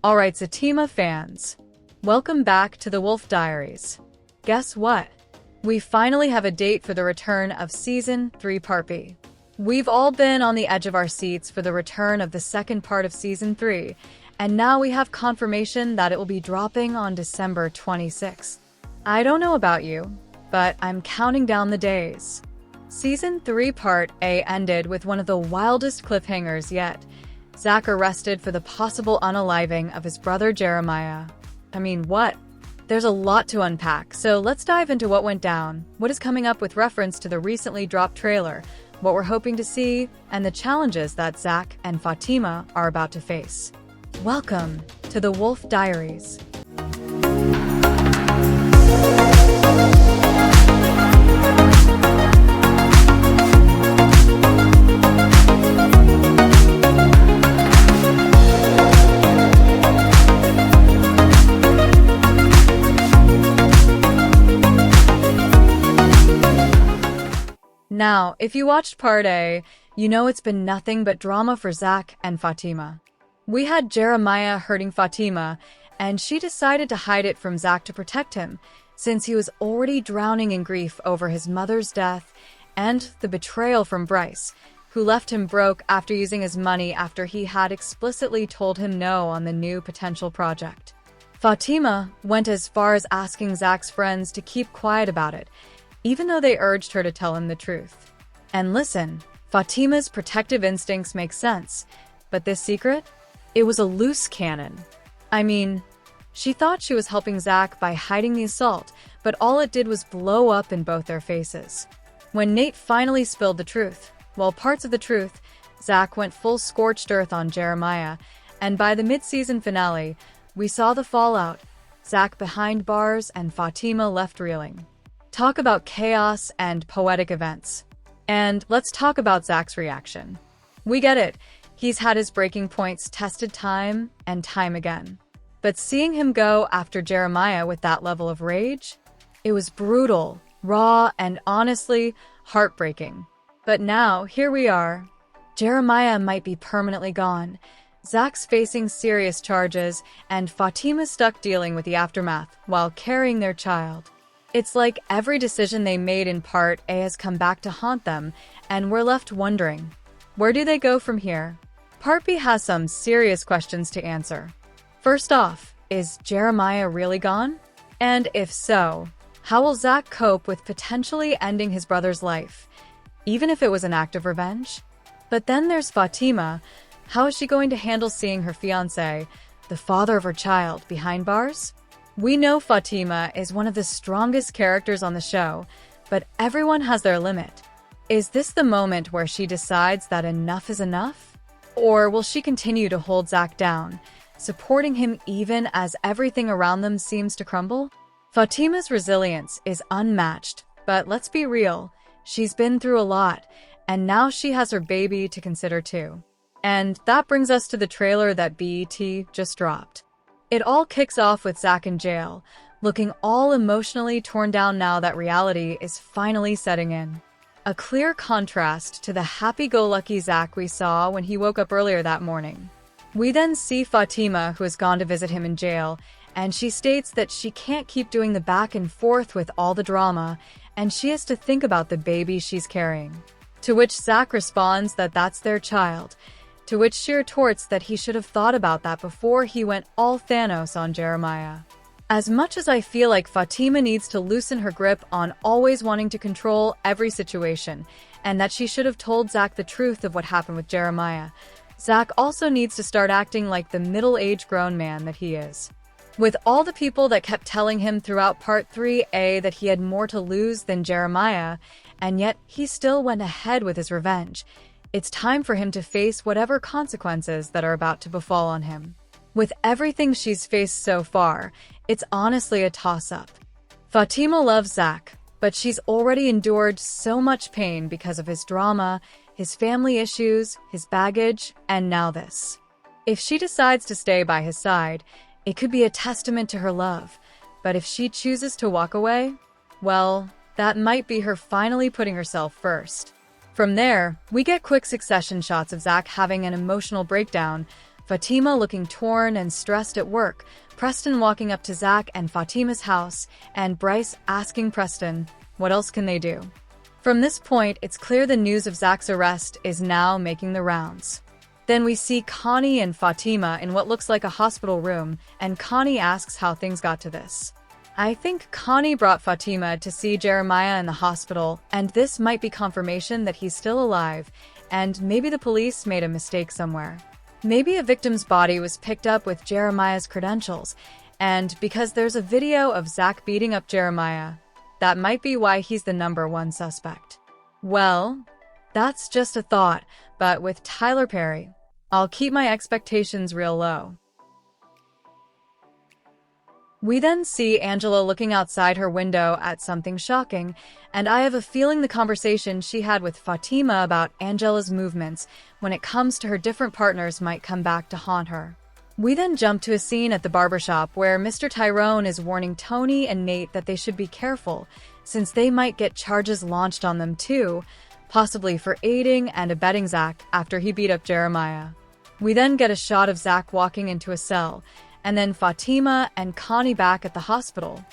Alright, Zatima fans, welcome back to the Wolfe Diaries. Guess what? We finally have a date for the return of Season 3 Part B. We've all been on the edge of our seats for the return of the second part of Season 3, and now we have confirmation that it will be dropping on December 26th. I don't know about you, but I'm counting down the days. Season 3 Part A ended with one of the wildest cliffhangers yet. Zach arrested for the possible unaliving of his brother Jeremiah. I mean, what? There's a lot to unpack, so let's dive into what went down, what is coming up with reference to the recently dropped trailer, what we're hoping to see, and the challenges that Zach and Fatima are about to face. Welcome to the Wolfe Diaries. Now, if you watched Part A, you know it's been nothing but drama for Zach and Fatima. We had Jeremiah hurting Fatima, and she decided to hide it from Zach to protect him, since he was already drowning in grief over his mother's death and the betrayal from Bryce, who left him broke after using his money after he had explicitly told him no on the new potential project. Fatima went as far as asking Zach's friends to keep quiet about it, even though they urged her to tell him the truth. And listen, Fatima's protective instincts make sense, but this secret? It was a loose cannon. I mean, she thought she was helping Zach by hiding the assault, but all it did was blow up in both their faces. When Nate finally spilled the truth, well, parts of the truth, Zach went full scorched earth on Jeremiah, and by the mid-season finale, we saw the fallout, Zach behind bars and Fatima left reeling. Talk about chaos and poetic events. And let's talk about Zach's reaction. We get it. He's had his breaking points tested time and time again. But seeing him go after Jeremiah with that level of rage, it was brutal, raw, and honestly, heartbreaking. But now, here we are. Jeremiah might be permanently gone. Zach's facing serious charges, and Fatima's stuck dealing with the aftermath while carrying their child. It's like every decision they made in Part A has come back to haunt them, and we're left wondering, where do they go from here? Part B has some serious questions to answer. First off, is Jeremiah really gone? And if so, how will Zach cope with potentially ending his brother's life, even if it was an act of revenge? But then there's Fatima. How is she going to handle seeing her fiancé, the father of her child, behind bars? We know Fatima is one of the strongest characters on the show, but everyone has their limit. Is this the moment where she decides that enough is enough? Or will she continue to hold Zach down, supporting him even as everything around them seems to crumble? Fatima's resilience is unmatched, but let's be real, she's been through a lot, and now she has her baby to consider too. And that brings us to the trailer that BET just dropped. It all kicks off with Zach in jail, looking all emotionally torn down now that reality is finally setting in. A clear contrast to the happy-go-lucky Zach we saw when he woke up earlier that morning. We then see Fatima, who has gone to visit him in jail, and she states that she can't keep doing the back and forth with all the drama, and she has to think about the baby she's carrying. To which Zach responds that that's their child, to which she retorts that he should have thought about that before he went all Thanos on Jeremiah. As much as I feel like Fatima needs to loosen her grip on always wanting to control every situation, and that she should have told Zach the truth of what happened with Jeremiah, Zach also needs to start acting like the middle-aged grown man that he is. With all the people that kept telling him throughout Part 3A that he had more to lose than Jeremiah, and yet he still went ahead with his revenge, it's time for him to face whatever consequences that are about to befall on him. With everything she's faced so far, it's honestly a toss-up. Fatima loves Zach, but she's already endured so much pain because of his drama, his family issues, his baggage, and now this. If she decides to stay by his side, it could be a testament to her love, but if she chooses to walk away, well, that might be her finally putting herself first. From there, we get quick succession shots of Zach having an emotional breakdown, Fatima looking torn and stressed at work, Preston walking up to Zach and Fatima's house, and Bryce asking Preston, what else can they do? From this point, it's clear the news of Zach's arrest is now making the rounds. Then we see Connie and Fatima in what looks like a hospital room, and Connie asks how things got to this. I think Connie brought Fatima to see Jeremiah in the hospital, and this might be confirmation that he's still alive, and maybe the police made a mistake somewhere. Maybe a victim's body was picked up with Jeremiah's credentials, and because there's a video of Zach beating up Jeremiah, that might be why he's the #1 suspect. Well, that's just a thought, but with Tyler Perry, I'll keep my expectations real low. We then see Angela looking outside her window at something shocking, and I have a feeling the conversation she had with Fatima about Angela's movements when it comes to her different partners might come back to haunt her. We then jump to a scene at the barbershop where Mr. Tyrone is warning Tony and Nate that they should be careful, since they might get charges launched on them too, possibly for aiding and abetting Zach after he beat up Jeremiah. We then get a shot of Zach walking into a cell, and then Fatima and Connie back at the hospital.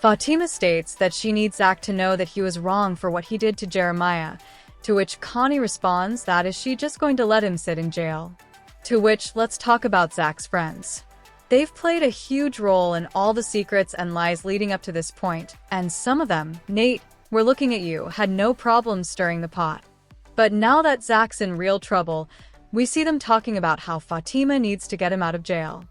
Fatima states that she needs Zach to know that he was wrong for what he did to Jeremiah, to which Connie responds that is she just going to let him sit in jail. To which, let's talk about Zach's friends. They've played a huge role in all the secrets and lies leading up to this point, and some of them, Nate, we're looking at you, had no problem stirring the pot. But now that Zach's in real trouble, we see them talking about how Fatima needs to get him out of jail.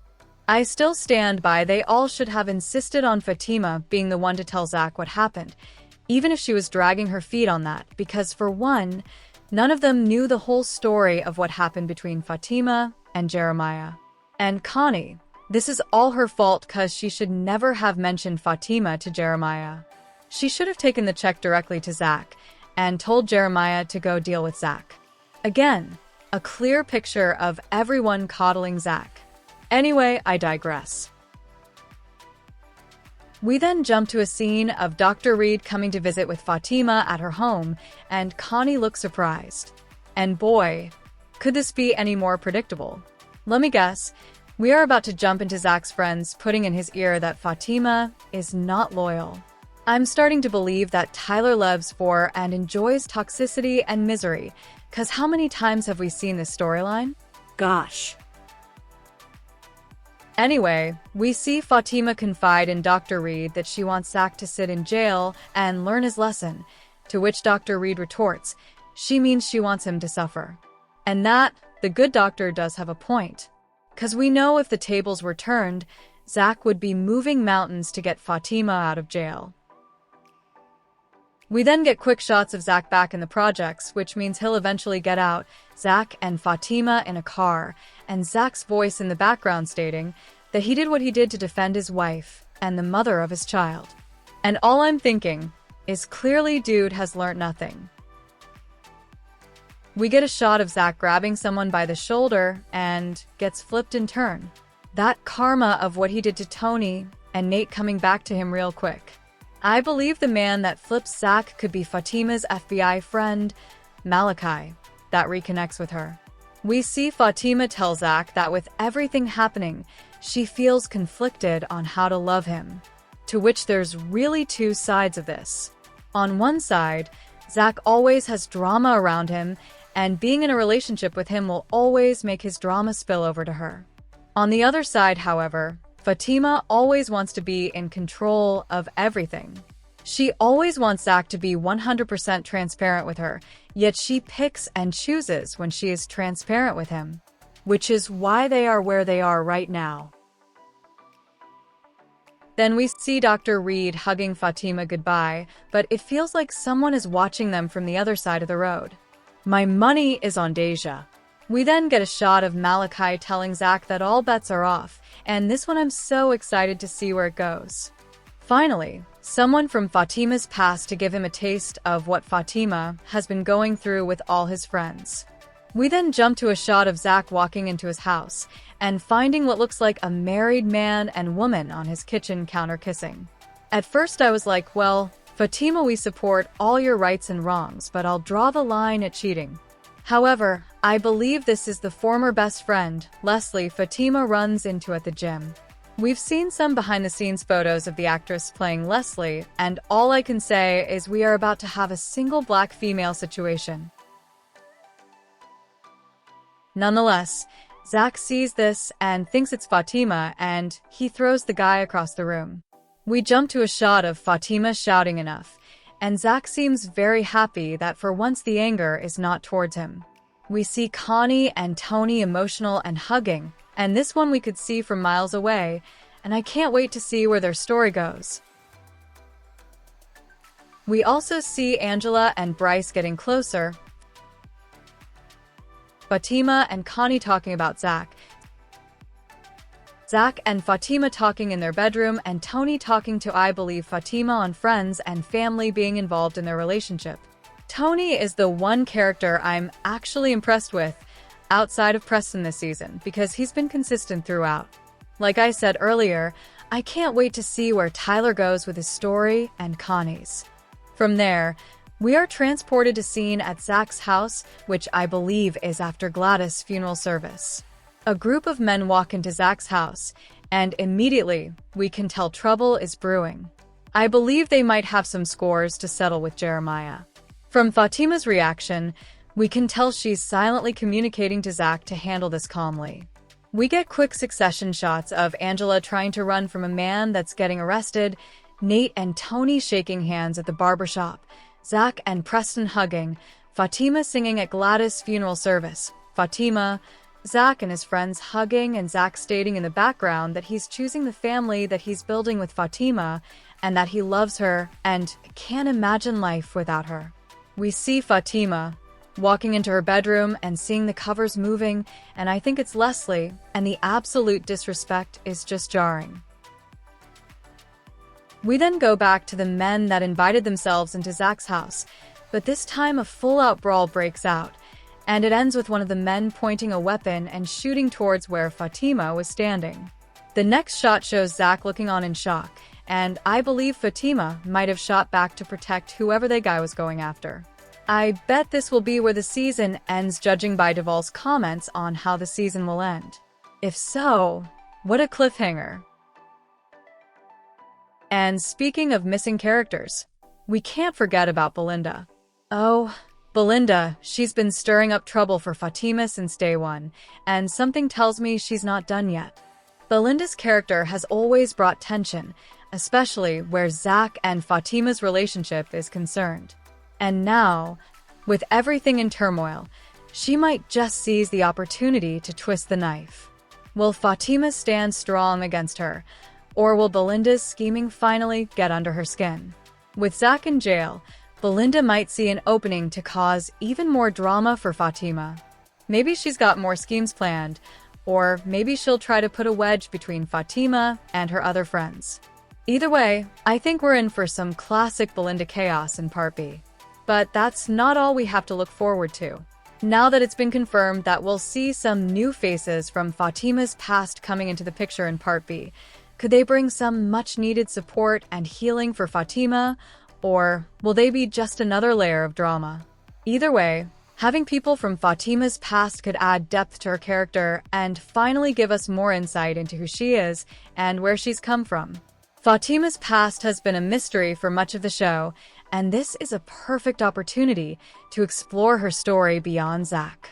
I still stand by they all should have insisted on Fatima being the one to tell Zach what happened, even if she was dragging her feet on that, because for one, none of them knew the whole story of what happened between Fatima and Jeremiah. And Connie, this is all her fault because she should never have mentioned Fatima to Jeremiah. She should have taken the check directly to Zach and told Jeremiah to go deal with Zach. Again, a clear picture of everyone coddling Zach. Anyway, I digress. We then jump to a scene of Dr. Reed coming to visit with Fatima at her home, and Connie looks surprised. And boy, could this be any more predictable? Let me guess, we are about to jump into Zach's friends putting in his ear that Fatima is not loyal. I'm starting to believe that Tyler loves for and enjoys toxicity and misery, because how many times have we seen this storyline? Gosh. Anyway, we see Fatima confide in Dr. Reed that she wants Zach to sit in jail and learn his lesson, to which Dr. Reed retorts, she means she wants him to suffer. And that, the good doctor does have a point. Because we know if the tables were turned, Zach would be moving mountains to get Fatima out of jail. We then get quick shots of Zach back in the projects, which means he'll eventually get out, Zach and Fatima in a car, and Zach's voice in the background stating that he did what he did to defend his wife and the mother of his child. And all I'm thinking is clearly dude has learnt nothing. We get a shot of Zach grabbing someone by the shoulder and gets flipped in turn. That karma of what he did to Tony and Nate coming back to him real quick. I believe the man that flips Zach could be Fatima's FBI friend, Malachi, that reconnects with her. We see Fatima tell Zach that with everything happening, she feels conflicted on how to love him, to which there's really two sides of this. On one side, Zach always has drama around him, and being in a relationship with him will always make his drama spill over to her. On the other side, however, Fatima always wants to be in control of everything. She always wants Zach to be 100% transparent with her, yet she picks and chooses when she is transparent with him, which is why they are where they are right now. Then we see Dr. Reed hugging Fatima goodbye, but it feels like someone is watching them from the other side of the road. My money is on Deja. We then get a shot of Malachi telling Zach that all bets are off, and this one I'm so excited to see where it goes. Finally, someone from Fatima's past to give him a taste of what Fatima has been going through with all his friends. We then jump to a shot of Zach walking into his house and finding what looks like a married man and woman on his kitchen counter kissing. At first I was like, well, Fatima, we support all your rights and wrongs, but I'll draw the line at cheating. However, I believe this is the former best friend, Leslie, Fatima runs into at the gym. We've seen some behind-the-scenes photos of the actress playing Leslie, and all I can say is we are about to have a single black female situation. Nonetheless, Zach sees this and thinks it's Fatima, and he throws the guy across the room. We jump to a shot of Fatima shouting enough, and Zach seems very happy that for once the anger is not towards him. We see Connie and Tony emotional and hugging, and this one we could see from miles away, and I can't wait to see where their story goes. We also see Angela and Bryce getting closer, Fatima and Connie talking about Zach, Zach and Fatima talking in their bedroom, and Tony talking to, I believe, Fatima on friends and family being involved in their relationship. Tony is the one character I'm actually impressed with outside of Preston this season because he's been consistent throughout. Like I said earlier, I can't wait to see where Tyler goes with his story and Connie's. From there, we are transported to scene at Zach's house, which I believe is after Gladys' funeral service. A group of men walk into Zach's house, and immediately we can tell trouble is brewing. I believe they might have some scores to settle with Jeremiah. From Fatima's reaction, we can tell she's silently communicating to Zach to handle this calmly. We get quick succession shots of Angela trying to run from a man that's getting arrested, Nate and Tony shaking hands at the barbershop, Zach and Preston hugging, Fatima singing at Gladys' funeral service, Fatima, Zach and his friends hugging, and Zach stating in the background that he's choosing the family that he's building with Fatima and that he loves her and can't imagine life without her. We see Fatima walking into her bedroom and seeing the covers moving, and I think it's Leslie, and the absolute disrespect is just jarring. We then go back to the men that invited themselves into Zach's house, but this time a full-out brawl breaks out, and it ends with one of the men pointing a weapon and shooting towards where Fatima was standing. The next shot shows Zach looking on in shock, and I believe Fatima might have shot back to protect whoever the guy was going after. I bet this will be where the season ends, judging by Duvall's comments on how the season will end. If so, what a cliffhanger. And speaking of missing characters, we can't forget about Belinda. Oh, Belinda, she's been stirring up trouble for Fatima since day one, and something tells me she's not done yet. Belinda's character has always brought tension, especially where Zach and Fatima's relationship is concerned. And now, with everything in turmoil, she might just seize the opportunity to twist the knife. Will Fatima stand strong against her, or will Belinda's scheming finally get under her skin? With Zach in jail, Belinda might see an opening to cause even more drama for Fatima. Maybe she's got more schemes planned, or maybe she'll try to put a wedge between Fatima and her other friends. Either way, I think we're in for some classic Belinda chaos in Part B. But that's not all we have to look forward to. Now that it's been confirmed that we'll see some new faces from Fatima's past coming into the picture in Part B, could they bring some much-needed support and healing for Fatima, or will they be just another layer of drama? Either way, having people from Fatima's past could add depth to her character and finally give us more insight into who she is and where she's come from. Fatima's past has been a mystery for much of the show, and this is a perfect opportunity to explore her story beyond Zach.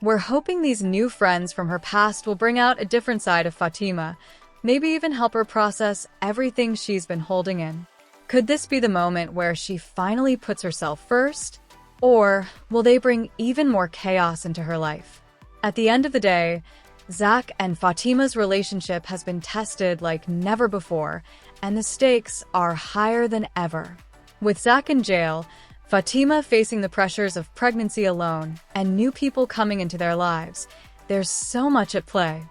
We're hoping these new friends from her past will bring out a different side of Fatima, maybe even help her process everything she's been holding in. Could this be the moment where she finally puts herself first? Or will they bring even more chaos into her life? At the end of the day, Zach and Fatima's relationship has been tested like never before, and the stakes are higher than ever. With Zach in jail, Fatima facing the pressures of pregnancy alone, and new people coming into their lives, there's so much at play.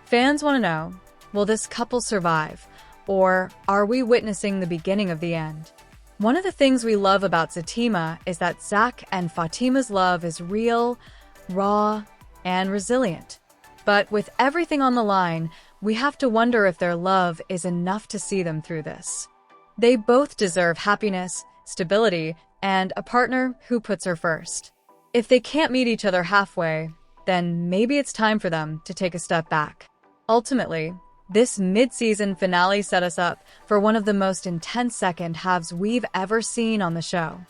Fans want to know, will this couple survive, or are we witnessing the beginning of the end? One of the things we love about Zatima is that Zach and Fatima's love is real, raw, and resilient. But with everything on the line, we have to wonder if their love is enough to see them through this. They both deserve happiness, stability, and a partner who puts her first. If they can't meet each other halfway, then maybe it's time for them to take a step back. Ultimately, this mid-season finale set us up for one of the most intense second halves we've ever seen on the show.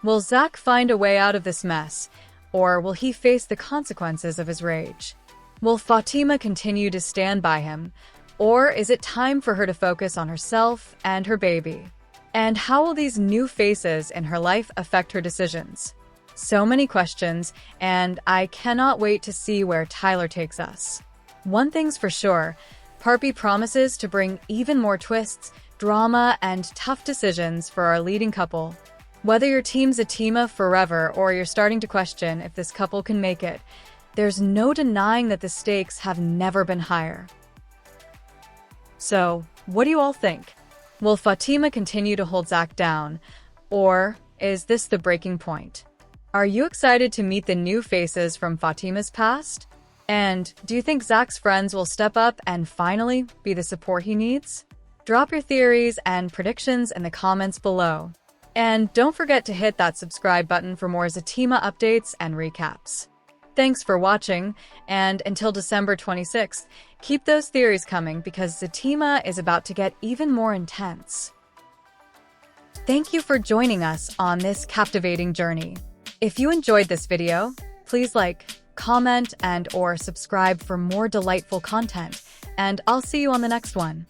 Will Zach find a way out of this mess, or will he face the consequences of his rage? Will Fatima continue to stand by him, or is it time for her to focus on herself and her baby? And how will these new faces in her life affect her decisions? So many questions, and I cannot wait to see where Tyler takes us. One thing's for sure, Part B promises to bring even more twists, drama, and tough decisions for our leading couple. Whether your team's Zatima forever or you're starting to question if this couple can make it, there's no denying that the stakes have never been higher. So, what do you all think? Will Fatima continue to hold Zach down, or is this the breaking point? Are you excited to meet the new faces from Fatima's past? And do you think Zach's friends will step up and finally be the support he needs? Drop your theories and predictions in the comments below. And don't forget to hit that subscribe button for more Zatima updates and recaps. Thanks for watching, and until December 26th, keep those theories coming because Zatima is about to get even more intense. Thank you for joining us on this captivating journey. If you enjoyed this video, please like, comment, and/or subscribe for more delightful content, and I'll see you on the next one.